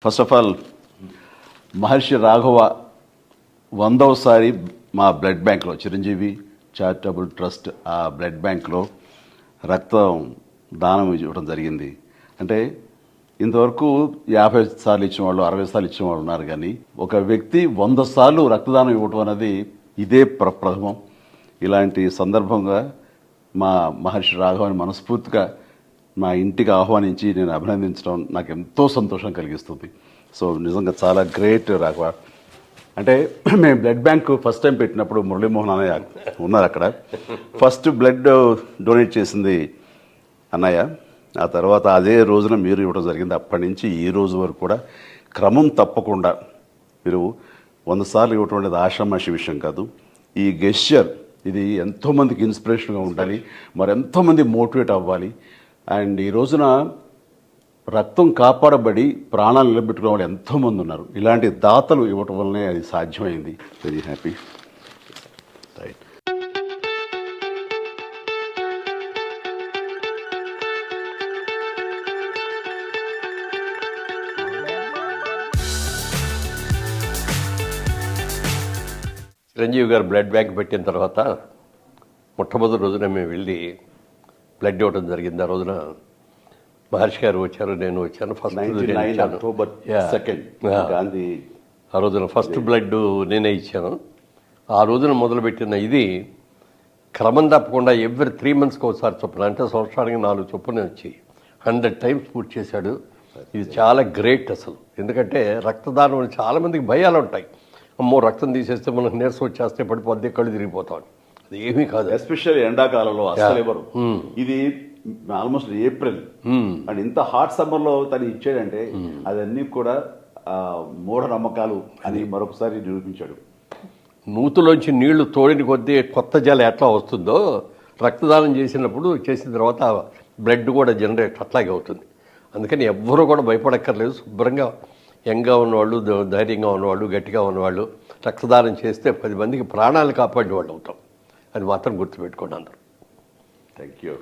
First of all మహర్షి రాఘవ 100వసారి మా blood బ్యాంక్లో Chiranjeevi charitable trust ఆ బ్లడ్ బ్యాంక్లో రక్తం దానం ఇవ్వడం జరిగింది. అంటే ఇంతవరకు 50 సార్లు ఇచ్చిన వాళ్ళు 60 సార్లు ఇచ్చిన వాళ్ళు ఉన్నారు, కానీ ఒక వ్యక్తి 100 సార్లు రక్తదానం ఇవ్వటం అనేది ఇదే ప్రథమం. ఇలాంటి సందర్భంగా మా మహర్షి రాఘవని మనస్ఫూర్తిగా మా ఇంటికి ఆహ్వానించి నేను అభినందించడం నాకు ఎంతో సంతోషం కలిగిస్తుంది. సో నిజంగా చాలా గ్రేట్ రాఘవ. అంటే మేము బ్లడ్ బ్యాంక్ ఫస్ట్ టైం పెట్టినప్పుడు మురళీమోహన్ అన్నయ్య ఉన్నారు అక్కడ. ఫస్ట్ బ్లడ్ డొనేట్ చేసింది అన్నయ్య, ఆ తర్వాత అదే రోజున మీరు ఇవ్వడం జరిగింది. అప్పటి నుంచి ఈ రోజు వరకు కూడా క్రమం తప్పకుండా మీరు 100 సార్లు ఇవ్వటం అనేది ఆషామాషి విషయం కాదు. ఈ గెస్చర్ ఇది ఎంతోమందికి ఇన్స్పిరేషన్గా ఉండాలి, మరి ఎంతోమంది మోటివేట్ అవ్వాలి. అండ్ ఈ రోజున రక్తం కాపాడబడి ప్రాణాలు నిలబెట్టుకునే వాళ్ళు ఎంతోమంది ఉన్నారు. ఇలాంటి దాతలు ఇవ్వటం వల్లనే అది సాధ్యమైంది. Very happy. రైట్. చిరంజీవి గారు బ్లడ్ బ్యాంక్ పెట్టిన తర్వాత మొట్టమొదటి రోజున మేము వెళ్ళి బ్లడ్ ఇవ్వడం జరిగింది. ఆ రోజున మహర్షి గారు వచ్చారు, నేను వచ్చాను. ఫస్ట్ అక్టోబర్ 2 గాంధీ ఆ రోజున ఫస్ట్ బ్లడ్ నేనే ఇచ్చాను. ఆ రోజున మొదలుపెట్టిన ఇది క్రమం తప్పకుండా ఎవ్రీ 3 monthsకి ఒకసారి చొప్పున, అంటే సంవత్సరానికి 4 చొప్పున వచ్చి 100 times పూర్తి చేశాడు. ఇది చాలా గ్రేట్ అసలు. ఎందుకంటే రక్తదానం అని చాలామందికి భయాలు ఉంటాయి. అమ్మో రక్తం తీసేస్తే మనకు నీరసం వచ్చేస్తే పడిపోద్ది, కళ్ళు తిరిగిపోతాం. అది ఏమీ కాదు. ఎస్పెషల్లీ ఎండాకాలంలో అసలు ఎవరు. ఇది ఆల్మోస్ట్ ఏప్రిల్ అండ్ ఇంత హాట్ సమ్మర్ లో తను ఇచ్చాడంటే అదన్నీ కూడా మూఢ నమ్మకాలు అని మరొకసారి నిరూపించాడు. నూతులోంచి నీళ్లు తోడిని కొద్దీ కొత్త జలం ఎట్లా వస్తుందో రక్తదానం చేసిన తర్వాత బ్లడ్ కూడా జనరేట్ అట్లాగే అవుతుంది. అందుకని ఎవ్వరూ కూడా భయపడక్కర్లేదు. శుభ్రంగా యంగ్గా ఉన్నవాళ్ళు, ధైర్యంగా ఉన్నవాళ్ళు, గట్టిగా ఉన్నవాళ్ళు రక్తదానం చేస్తే 10 మందికి ప్రాణాలు కాపాడే వాళ్ళు అవుతాం. అది మాత్రం గుర్తుపెట్టుకోండి అందరూ. Thank you.